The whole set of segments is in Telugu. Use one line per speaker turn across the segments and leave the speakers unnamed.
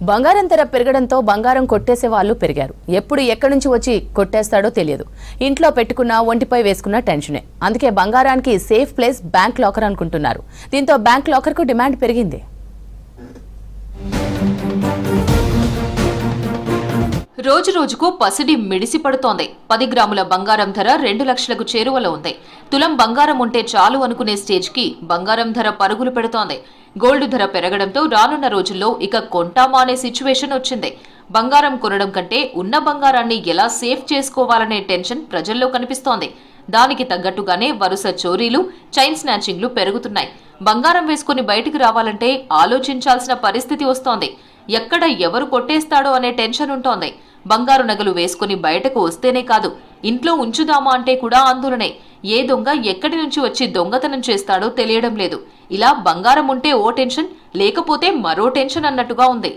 బంగారం ధర పెరగడంతో బంగారం కొట్టేసే వాళ్ళు పెరిగారు. ఎప్పుడు ఎక్కడి నుంచి వచ్చి కొట్టేస్తాడో తెలియదు. ఇంట్లో పెట్టుకున్న ఒంటిపై వేసుకున్న టెన్షనే. అందుకే బంగారానికి సేఫ్ ప్లేస్ బ్యాంక్ లాకర్ అనుకుంటున్నారు. దీంతో బ్యాంక్ లాకర్ కు డిమాండ్ పెరిగింది.
రోజు రోజుకు పసిడి మిడిసి పడుతోంది. 10 గ్రాముల బంగారం ధర 2 లక్షలకు చేరువలో ఉంది. తులం బంగారం ఉంటే చాలు అనుకునే స్టేజ్ కి బంగారం ధర పరుగులు పెడుతోంది. గోల్డ్ ధర పెరగడంతో రానున్న రోజుల్లో ఇక కొంటామా అనే సిచ్యువేషన్ వచ్చింది. బంగారం కొనడం కంటే ఉన్న బంగారాన్ని ఎలా సేఫ్ చేసుకోవాలనే టెన్షన్ ప్రజల్లో కనిపిస్తోంది. దానికి తగ్గట్టుగానే వరుస చోరీలు, చైన్ స్నాచింగ్లు పెరుగుతున్నాయి. బంగారం వేసుకుని బయటికి రావాలంటే ఆలోచించాల్సిన పరిస్థితి వస్తోంది. ఎక్కడ ఎవరు కొట్టేస్తాడో అనే టెన్షన్ ఉంటోంది. బంగారు నగలు వేసుకుని బయటకు వస్తేనే కాదు, ఇంట్లో ఉంచుదామా అంటే కూడా ఆందోళనే. ఏ దొంగ ఎక్కడి నుంచి వచ్చి దొంగతనం చేస్తాడో తెలియడం లేదు. ఇలా బంగారం ఉంటే ఓ టెన్షన్, లేకపోతే మరో టెన్షన్ అన్నట్టుగా ఉంది.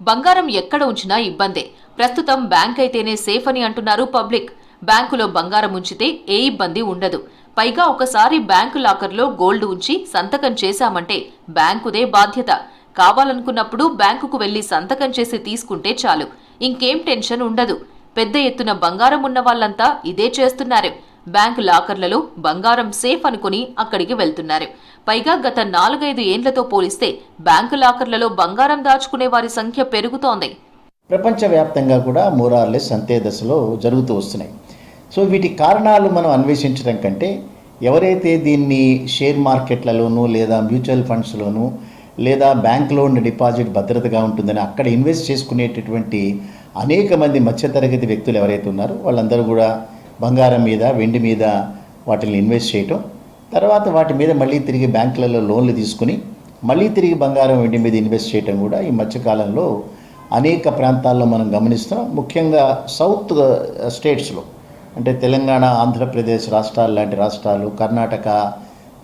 బంగారం ఎక్కడ ఉంచినా ఇబ్బందే. ప్రస్తుతం బ్యాంక్ అయితేనే సేఫ్ అని అంటున్నారు పబ్లిక్. బ్యాంకులో బంగారం ఉంచితే ఏ ఇబ్బంది ఉండదు. పైగా ఒకసారి బ్యాంకు లాకర్లో గోల్డ్ ఉంచి సంతకం చేశామంటే బ్యాంకుదే బాధ్యత. కావాలనుకున్నప్పుడు బ్యాంకుకు వెళ్లి సంతకం చేసి తీసుకుంటే చాలు, ఇంకేం టెన్షన్ ఉండదు. పెద్ద ఎత్తున బంగారం ఉన్న వాళ్లంతా ఇదే చేస్తున్నారు. బ్యాంకు లాకర్లలో బంగారం సేఫ్ అనుకుని అక్కడికి వెళ్తున్నారు. పైగా గత 4-5 ఏండ్లతో పోలిస్తే బ్యాంకు లాకర్లలో బంగారం దాచుకునే వారి సంఖ్య పెరుగుతోంది.
ప్రపంచవ్యాప్తంగా కూడా మోరార్లెస్ అంతే దశలో జరుగుతూ వస్తున్నాయి. సో వీటి కారణాలు మనం అన్వేషించడం కంటే ఎవరైతే దీన్ని షేర్ మార్కెట్లలోనూ లేదా మ్యూచువల్ ఫండ్స్లోనూ లేదా బ్యాంకులో ఉన్న డిపాజిట్ భద్రతగా ఉంటుందని అక్కడ ఇన్వెస్ట్ చేసుకునేటటువంటి అనేక మంది మధ్యతరగతి వ్యక్తులు ఎవరైతే ఉన్నారో వాళ్ళందరూ కూడా బంగారం మీద, వెండి మీద వాటిని ఇన్వెస్ట్ చేయటం, తర్వాత వాటి మీద మళ్ళీ తిరిగి బ్యాంకులలో లోన్లు తీసుకుని మళ్ళీ తిరిగి బంగారం, వెండి మీద ఇన్వెస్ట్ చేయటం కూడా ఈ మధ్యకాలంలో అనేక ప్రాంతాల్లో మనం గమనిస్తున్నాం. ముఖ్యంగా సౌత్ స్టేట్స్లో అంటే తెలంగాణ, ఆంధ్రప్రదేశ్ రాష్ట్రాలు లాంటి రాష్ట్రాలు, కర్ణాటక,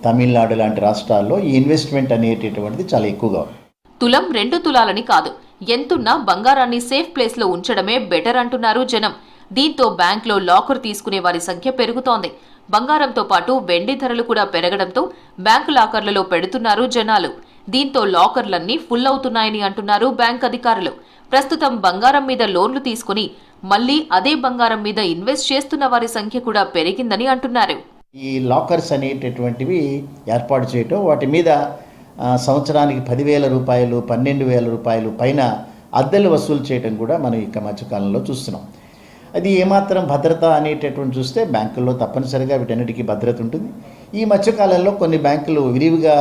తమిళనాడు లాంటి రాష్ట్రాల్లో ఈ ఇన్వెస్ట్మెంట్ అనేటటువంటిది చాలా ఎక్కువగా ఉంది.
తులం 2 తులాలని కాదు, ఎంతున్నా బంగారాన్ని సేఫ్ ప్లేస్ లో ఉంచడమే బెటర్ అంటున్నారు జనం. దీంతో బ్యాంక్లో లాకర్ తీసుకునే వారి సంఖ్య పెరుగుతోంది. బంగారంతో పాటు వెండి ధరలు కూడా పెరగడంతో బ్యాంకు లాకర్లలో పెడుతున్నారు జనాలు. దీంతో లాకర్లన్నీ ఫుల్ అవుతున్నాయని అంటున్నారు బ్యాంక్ అధికారులు. ప్రస్తుతం బంగారం మీద లోన్లు తీసుకుని మళ్లీ అదే బంగారం మీద ఇన్వెస్ట్ చేస్తున్న వారి సంఖ్య కూడా పెరిగిందని అంటున్నారు.
ఈ లాకర్స్ అనేటటువంటివి ఏర్పాటు చేయటం, వాటి మీద సంవత్సరానికి 10,000 రూపాయలు, 12,000 రూపాయలు పైన అద్దెలు వసూలు చేయడం కూడా మనం ఇక మధ్యకాలంలో చూస్తున్నాం. అది ఏమాత్రం భద్రత అనేటటువంటి చూస్తే బ్యాంకుల్లో తప్పనిసరిగా వీటన్నిటికీ భద్రత ఉంటుంది. ఈ మధ్యకాలంలో కొన్ని బ్యాంకులు విరివిగా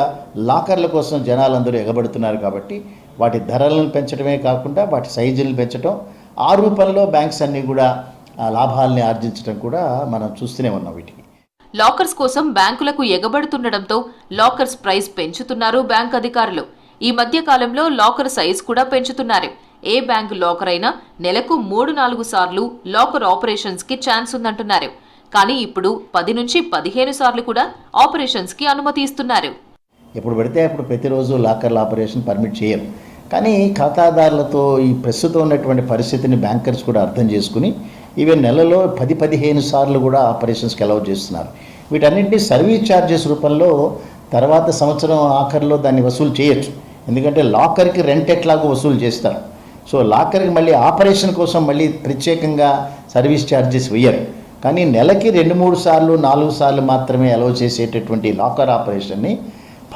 లాకర్ల కోసం జనాలందరూ ఎగబడుతున్నారు కాబట్టి వాటి ధరలను పెంచడమే కాకుండా వాటి సైజులను పెంచడం, ఆ రూపంలో బ్యాంక్స్ అన్నీ కూడా లాభాలని ఆర్జించడం కూడా మనం చూస్తూనే ఉన్నాం. వీటికి
లాకర్స్ కోసం బ్యాంకులకు ఎగబడుతుండటంతో లాకర్స్ ప్రైస్ పెంచుతున్నారు బ్యాంక్ అధికారులు. ఈ మధ్య కాలంలో లాకర్ సైజ్ కూడా పెంచుతున్నారు. ఏ బ్యాంకు లాకర్ అయినా నెలకు 3-4 సార్లు లాకర్ ఆపరేషన్స్ కి ఛాన్స్ ఉందంటున్నారు. కానీ ఇప్పుడు 10 నుంచి 15 సార్లు కూడా ఆపరేషన్స్ కి అనుమతి ఇస్తున్నారు.
ఎప్పుడు పడితే అప్పుడు ప్రతిరోజు లాకర్ల ఆపరేషన్ పర్మిట్ చేయరు. కానీ ఖాతాదారులతో ఈ ప్రస్తుతం ఉన్నటువంటి పరిస్థితిని బ్యాంకర్స్ కూడా అర్థం చేసుకుని ఈవెన్ నెలలో 10-15 సార్లు కూడా ఆపరేషన్స్కి అలౌ చేస్తున్నారు. వీటన్నింటినీ సర్వీస్ ఛార్జెస్ రూపంలో తర్వాత సంవత్సరం ఆఖరిలో దాన్ని వసూలు చేయొచ్చు. ఎందుకంటే లాకర్కి రెంట్ ఎట్లాగో వసూలు చేస్తారు. సో లాకర్కి మళ్ళీ ఆపరేషన్ కోసం మళ్ళీ ప్రత్యేకంగా సర్వీస్ ఛార్జెస్ వేయరు. కానీ నెలకి 2-3 సార్లు, 4 సార్లు మాత్రమే అలౌ చేసేటటువంటి లాకర్ ఆపరేషన్ని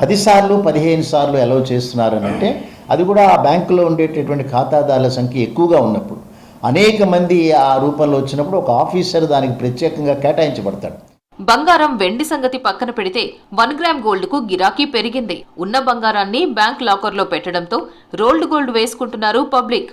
10 సార్లు, 15 సార్లు అలౌ చేస్తున్నారని అంటే అది కూడా ఆ బ్యాంకులో ఉండేటటువంటి ఖాతాదారుల సంఖ్య ఎక్కువగా ఉన్నప్పుడు, అనేక మంది ఆ రూపంలో వచ్చినప్పుడు ఒక ఆఫీసర్ దానికి ప్రత్యేకంగా కేటాయించబడతాడు.
బంగారం, వెండి సంగతి పక్కన పెడితే 1 గ్రామ్ గోల్డ్ కు గిరాకీ పెరిగింది. ఉన్న బంగారాన్ని బ్యాంక్ లాకర్లో పెట్టడంతో రోల్డ్ గోల్డ్ వేసుకుంటున్నారు పబ్లిక్.